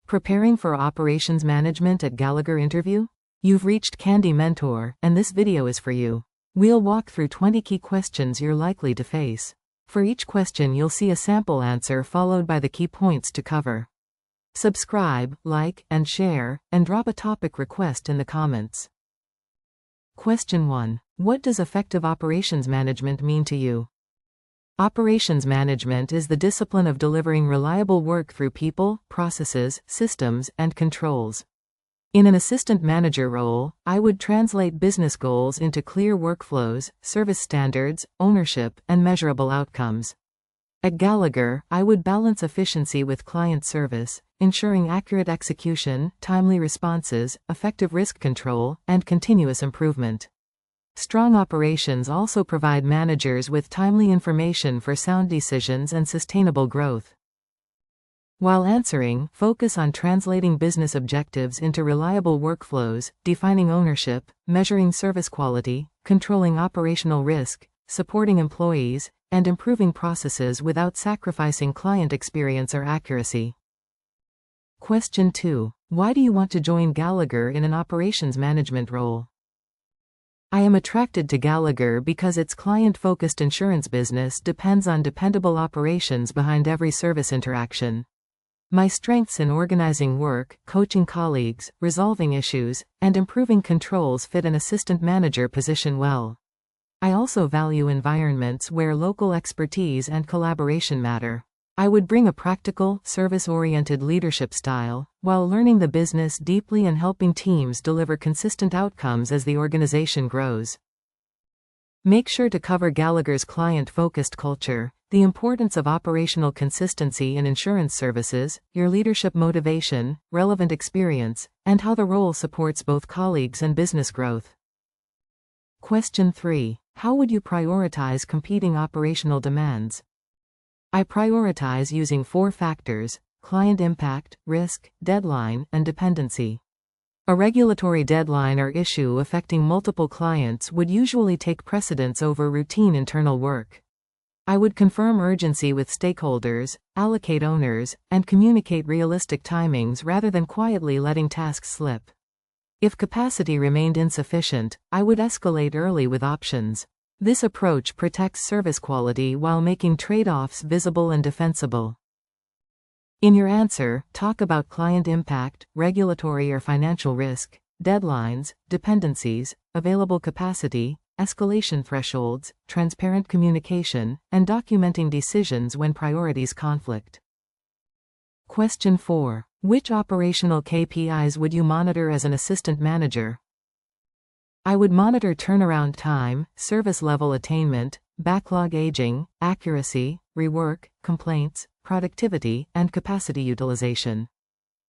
Preparing for operations management at Gallagher interview? You've reached Candy Mentor, and this video is for you. We'll walk through 20 key questions you're likely to face. For each question you'll see a sample answer followed by the key points to cover. Subscribe, like, and share, and drop a topic request in the comments. Question 1. What does effective operations management mean to you? Operations management is the discipline of delivering reliable work through people, processes, systems, and controls. In an assistant manager role, I would translate business goals into clear workflows, service standards, ownership, and measurable outcomes. At Gallagher, I would balance efficiency with client service, ensuring accurate execution, timely responses, effective risk control, and continuous improvement. Strong operations also provide managers with timely information for sound decisions and sustainable growth. While answering, focus on translating business objectives into reliable workflows, defining ownership, measuring service quality, controlling operational risk, supporting employees, and improving processes without sacrificing client experience or accuracy. Question 2. Why do you want to join Gallagher in an operations management role? I am attracted to Gallagher because its client-focused insurance business depends on dependable operations behind every service interaction. My strengths in organizing work, coaching colleagues, resolving issues, and improving controls fit an assistant manager position well. I also value environments where local expertise and collaboration matter. I would bring a practical, service-oriented leadership style, while learning the business deeply and helping teams deliver consistent outcomes as the organization grows. Make sure to cover Gallagher's client-focused culture, the importance of operational consistency in insurance services, your leadership motivation, relevant experience, and how the role supports both colleagues and business growth. Question 3. How would you prioritize competing operational demands? I prioritize using 4 factors: client impact, risk, deadline, and dependency. A regulatory deadline or issue affecting multiple clients would usually take precedence over routine internal work. I would confirm urgency with stakeholders, allocate owners, and communicate realistic timings rather than quietly letting tasks slip. If capacity remained insufficient, I would escalate early with options. This approach protects service quality while making trade-offs visible and defensible. In your answer, talk about client impact, regulatory or financial risk, deadlines, dependencies, available capacity, escalation thresholds, transparent communication, and documenting decisions when priorities conflict. Question 4. Which operational KPIs would you monitor as an assistant manager? I would monitor turnaround time, service level attainment, backlog aging, accuracy, rework, complaints, productivity, and capacity utilization.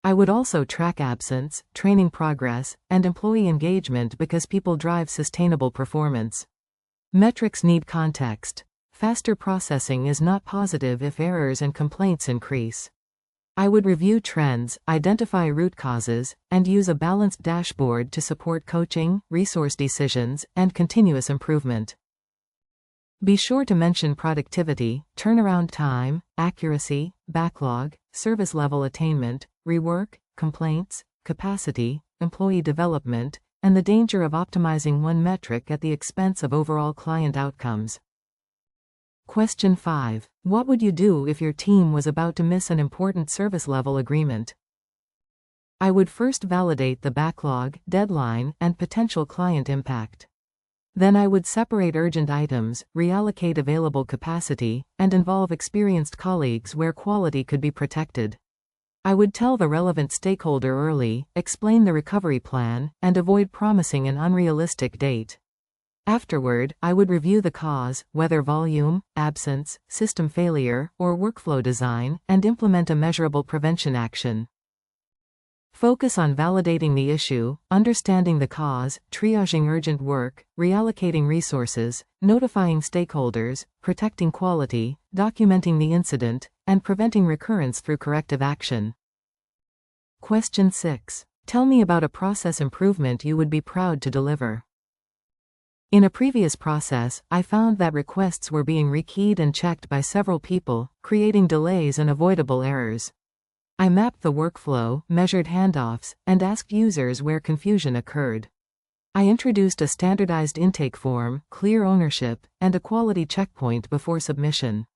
I would also track absence, training progress, and employee engagement because people drive sustainable performance. Metrics need context. Faster processing is not positive if errors and complaints increase. I would review trends, identify root causes, and use a balanced dashboard to support coaching, resource decisions, and continuous improvement. Be sure to mention productivity, turnaround time, accuracy, backlog, service level attainment, rework, complaints, capacity, employee development, and the danger of optimizing one metric at the expense of overall client outcomes. Question 5. What would you do if your team was about to miss an important service level agreement? I would first validate the backlog, deadline, and potential client impact. Then I would separate urgent items, reallocate available capacity, and involve experienced colleagues where quality could be protected. I would tell the relevant stakeholder early, explain the recovery plan, and avoid promising an unrealistic date. Afterward, I would review the cause, whether volume, absence, system failure, or workflow design, and implement a measurable prevention action. Focus on validating the issue, understanding the cause, triaging urgent work, reallocating resources, notifying stakeholders, protecting quality, documenting the incident, and preventing recurrence through corrective action. Question 6. Tell me about a process improvement you would be proud to deliver. In a previous process, I found that requests were being rekeyed and checked by several people, creating delays and avoidable errors. I mapped the workflow, measured handoffs, and asked users where confusion occurred. I introduced a standardized intake form, clear ownership, and a quality checkpoint before submission.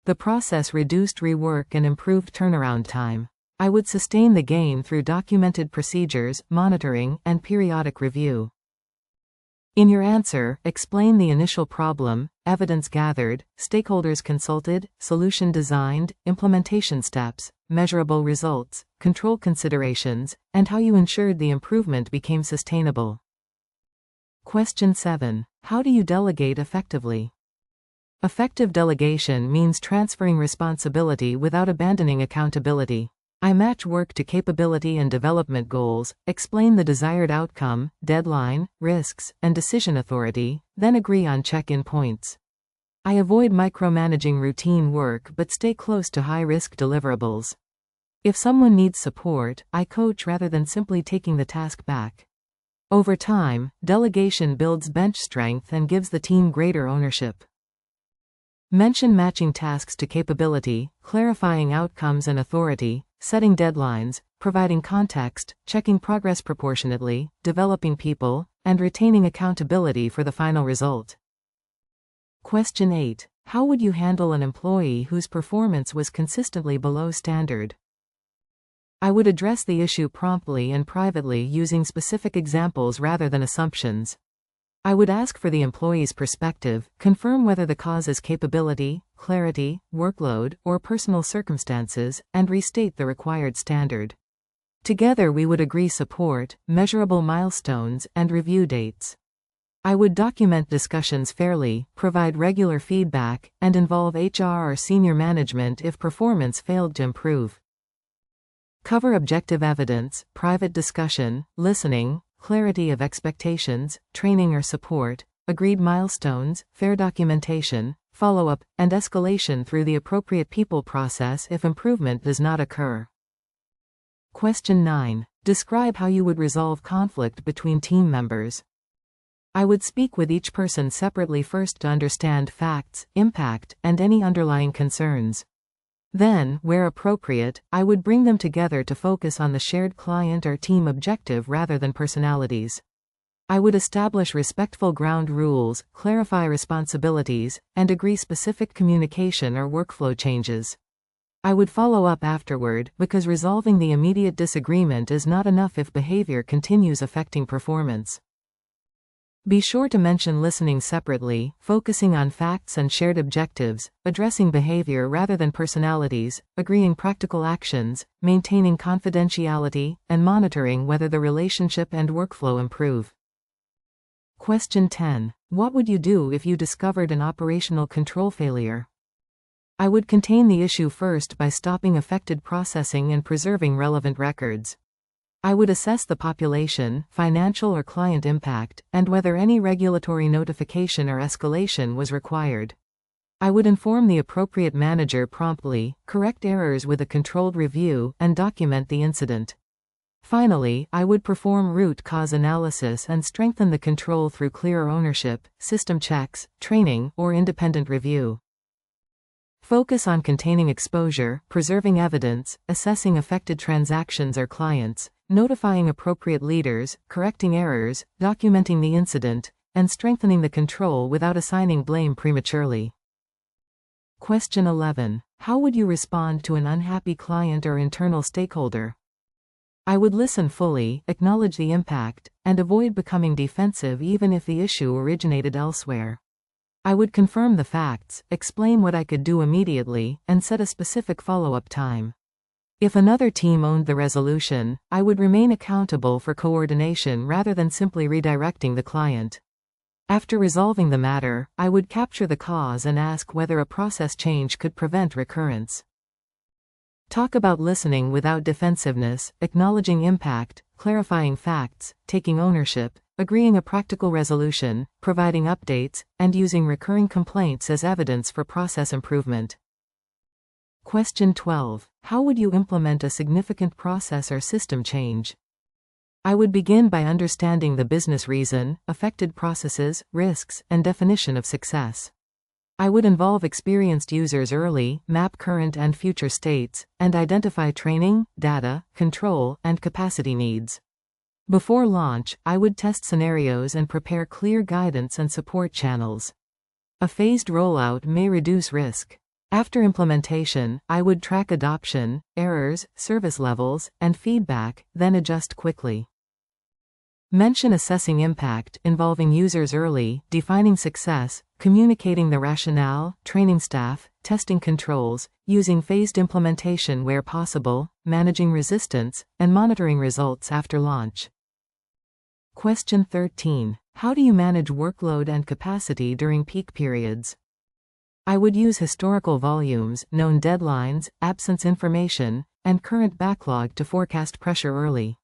The process reduced rework and improved turnaround time. I would sustain the gain through documented procedures, monitoring, and periodic review. In your answer, explain the initial problem, evidence gathered, stakeholders consulted, solution designed, implementation steps, measurable results, control considerations, and how you ensured the improvement became sustainable. Question 7. How do you delegate effectively? Effective delegation means transferring responsibility without abandoning accountability. I match work to capability and development goals, explain the desired outcome, deadline, risks, and decision authority, then agree on check-in points. I avoid micromanaging routine work but stay close to high-risk deliverables. If someone needs support, I coach rather than simply taking the task back. Over time, delegation builds bench strength and gives the team greater ownership. Mention matching tasks to capability, clarifying outcomes and authority, setting deadlines, providing context, checking progress proportionately, developing people, and retaining accountability for the final result. Question 8. How would you handle an employee whose performance was consistently below standard? I would address the issue promptly and privately using specific examples rather than assumptions. I would ask for the employee's perspective, confirm whether the cause is capability, clarity, workload, or personal circumstances, and restate the required standard. Together we would agree support, measurable milestones, and review dates. I would document discussions fairly, provide regular feedback, and involve HR or senior management if performance failed to improve. Cover objective evidence, private discussion, listening, clarity of expectations, training or support, agreed milestones, fair documentation, follow-up, and escalation through the appropriate people process if improvement does not occur. Question 9. Describe how you would resolve conflict between team members. I would speak with each person separately first to understand facts, impact, and any underlying concerns. Then, where appropriate, I would bring them together to focus on the shared client or team objective rather than personalities. I would establish respectful ground rules, clarify responsibilities, and agree specific communication or workflow changes. I would follow up afterward, because resolving the immediate disagreement is not enough if behavior continues affecting performance. Be sure to mention listening separately, focusing on facts and shared objectives, addressing behavior rather than personalities, agreeing practical actions, maintaining confidentiality, and monitoring whether the relationship and workflow improve. Question 10. What would you do if you discovered an operational control failure? I would contain the issue first by stopping affected processing and preserving relevant records. I would assess the population, financial or client impact, and whether any regulatory notification or escalation was required. I would inform the appropriate manager promptly, correct errors with a controlled review, and document the incident. Finally, I would perform root cause analysis and strengthen the control through clearer ownership, system checks, training, or independent review. Focus on containing exposure, preserving evidence, assessing affected transactions or clients, notifying appropriate leaders, correcting errors, documenting the incident, and strengthening the control without assigning blame prematurely. Question 11. How would you respond to an unhappy client or internal stakeholder? I would listen fully, acknowledge the impact, and avoid becoming defensive even if the issue originated elsewhere. I would confirm the facts, explain what I could do immediately, and set a specific follow-up time. If another team owned the resolution, I would remain accountable for coordination rather than simply redirecting the client. After resolving the matter, I would capture the cause and ask whether a process change could prevent recurrence. Talk about listening without defensiveness, acknowledging impact, clarifying facts, taking ownership, agreeing a practical resolution, providing updates, and using recurring complaints as evidence for process improvement. Question 12. How would you implement a significant process or system change? I would begin by understanding the business reason, affected processes, risks, and definition of success. I would involve experienced users early, map current and future states, and identify training, data, control, and capacity needs. Before launch, I would test scenarios and prepare clear guidance and support channels. A phased rollout may reduce risk. After implementation, I would track adoption, errors, service levels, and feedback, then adjust quickly. Mention assessing impact, involving users early, defining success, communicating the rationale, training staff, testing controls, using phased implementation where possible, managing resistance, and monitoring results after launch. Question 13. How do you manage workload and capacity during peak periods? I would use historical volumes, known deadlines, absence information, and current backlog to forecast pressure early.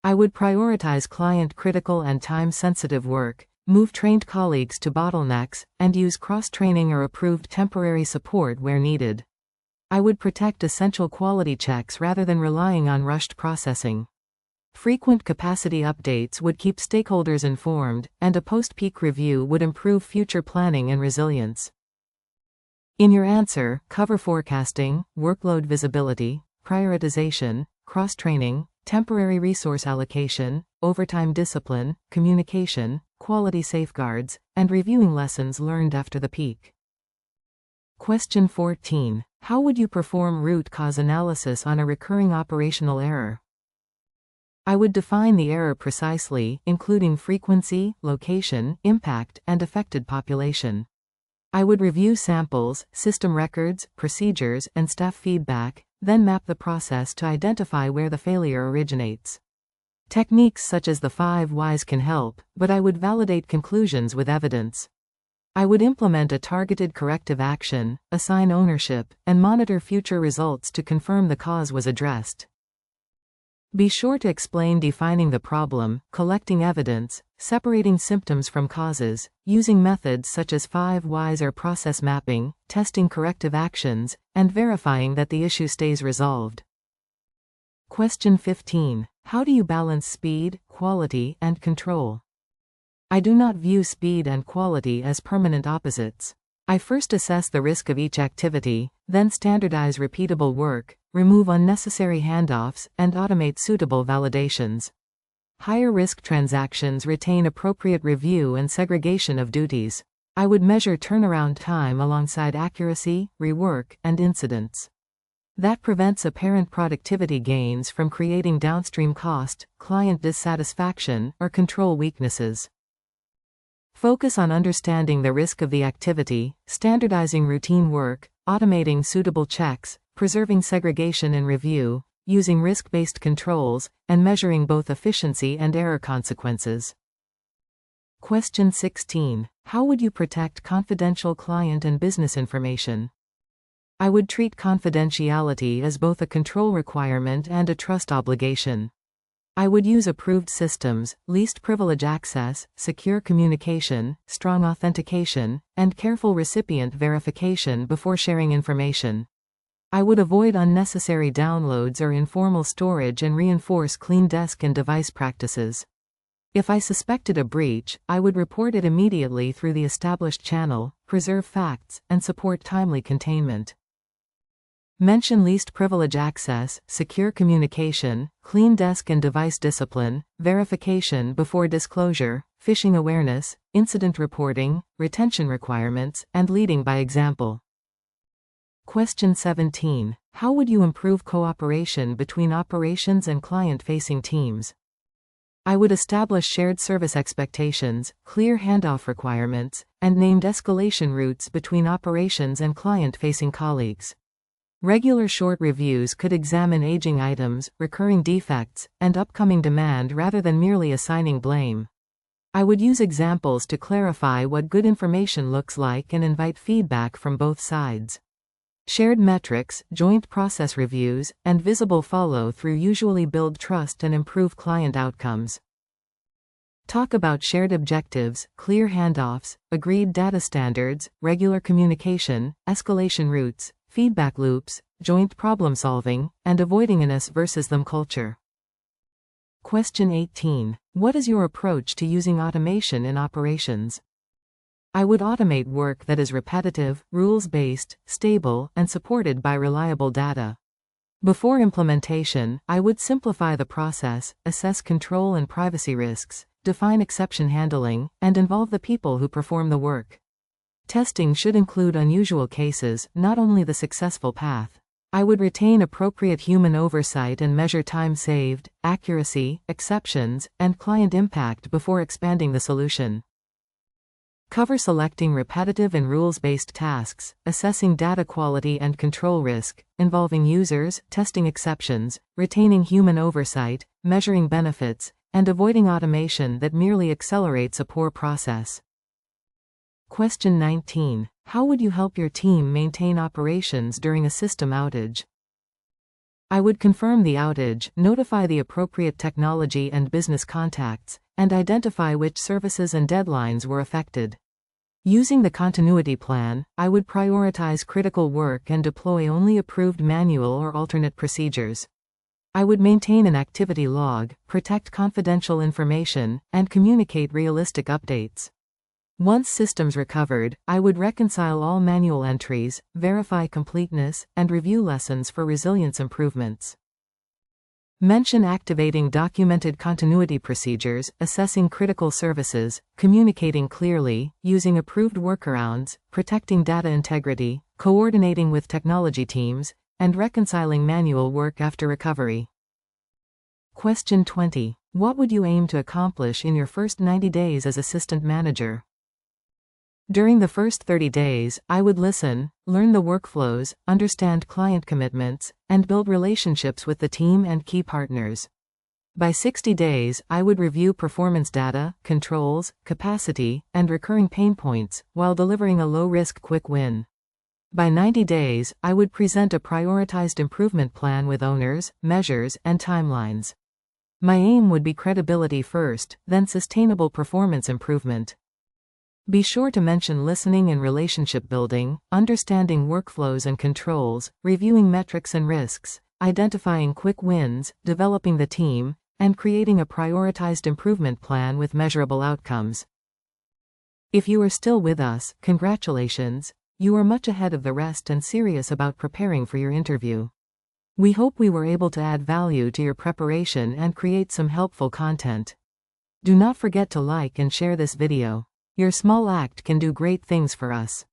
I would prioritize client-critical and time-sensitive work, move trained colleagues to bottlenecks, and use cross-training or approved temporary support where needed. I would protect essential quality checks rather than relying on rushed processing. Frequent capacity updates would keep stakeholders informed, and a post-peak review would improve future planning and resilience. In your answer, cover forecasting, workload visibility, prioritization, cross-training, temporary resource allocation, overtime discipline, communication, quality safeguards, and reviewing lessons learned after the peak. Question 14. How would you perform root cause analysis on a recurring operational error? I would define the error precisely, including frequency, location, impact, and affected population. I would review samples, system records, procedures, and staff feedback, then map the process to identify where the failure originates. Techniques such as the 5 whys can help, but I would validate conclusions with evidence. I would implement a targeted corrective action, assign ownership, and monitor future results to confirm the cause was addressed. Be sure to explain defining the problem, collecting evidence, separating symptoms from causes, using methods such as 5 whys or process mapping, testing corrective actions, and verifying that the issue stays resolved. Question 15. How do you balance speed, quality, and control? I do not view speed and quality as permanent opposites. I first assess the risk of each activity, then standardize repeatable work, remove unnecessary handoffs, and automate suitable validations. Higher-risk transactions retain appropriate review and segregation of duties. I would measure turnaround time alongside accuracy, rework, and incidents. That prevents apparent productivity gains from creating downstream cost, client dissatisfaction, or control weaknesses. Focus on understanding the risk of the activity, standardizing routine work, automating suitable checks, preserving segregation in review, using risk-based controls, and measuring both efficiency and error consequences. Question 16. How would you protect confidential client and business information? I would treat confidentiality as both a control requirement and a trust obligation. I would use approved systems, least privilege access, secure communication, strong authentication, and careful recipient verification before sharing information. I would avoid unnecessary downloads or informal storage and reinforce clean desk and device practices. If I suspected a breach, I would report it immediately through the established channel, preserve facts, and support timely containment. Mention least privilege access, secure communication, clean desk and device discipline, verification before disclosure, phishing awareness, incident reporting, retention requirements, and leading by example. Question 17. How would you improve cooperation between operations and client-facing teams? I would establish shared service expectations, clear handoff requirements, and named escalation routes between operations and client-facing colleagues. Regular short reviews could examine aging items, recurring defects, and upcoming demand rather than merely assigning blame. I would use examples to clarify what good information looks like and invite feedback from both sides. Shared metrics, joint process reviews, and visible follow-through usually build trust and improve client outcomes. Talk about shared objectives, clear handoffs, agreed data standards, regular communication, escalation routes, feedback loops, joint problem solving, and avoiding an us versus them culture. Question 18. What is your approach to using automation in operations? I would automate work that is repetitive, rules-based, stable, and supported by reliable data. Before implementation, I would simplify the process, assess control and privacy risks, define exception handling, and involve the people who perform the work. Testing should include unusual cases, not only the successful path. I would retain appropriate human oversight and measure time saved, accuracy, exceptions, and client impact before expanding the solution. Cover selecting repetitive and rules-based tasks, assessing data quality and control risk, involving users, testing exceptions, retaining human oversight, measuring benefits, and avoiding automation that merely accelerates a poor process. Question 19. How would you help your team maintain operations during a system outage? I would confirm the outage, notify the appropriate technology and business contacts, and identify which services and deadlines were affected. Using the continuity plan, I would prioritize critical work and deploy only approved manual or alternate procedures. I would maintain an activity log, protect confidential information, and communicate realistic updates. Once systems recovered, I would reconcile all manual entries, verify completeness, and review lessons for resilience improvements. Mention activating documented continuity procedures, assessing critical services, communicating clearly, using approved workarounds, protecting data integrity, coordinating with technology teams, and reconciling manual work after recovery. Question 20. What would you aim to accomplish in your first 90 days as assistant manager? During the first 30 days, I would listen, learn the workflows, understand client commitments, and build relationships with the team and key partners. By 60 days, I would review performance data, controls, capacity, and recurring pain points, while delivering a low-risk quick win. By 90 days, I would present a prioritized improvement plan with owners, measures, and timelines. My aim would be credibility first, then sustainable performance improvement. Be sure to mention listening and relationship building, understanding workflows and controls, reviewing metrics and risks, identifying quick wins, developing the team, and creating a prioritized improvement plan with measurable outcomes. If you are still with us, congratulations, you are much ahead of the rest and serious about preparing for your interview. We hope we were able to add value to your preparation and create some helpful content. Do not forget to like and share this video. Your small act can do great things for us.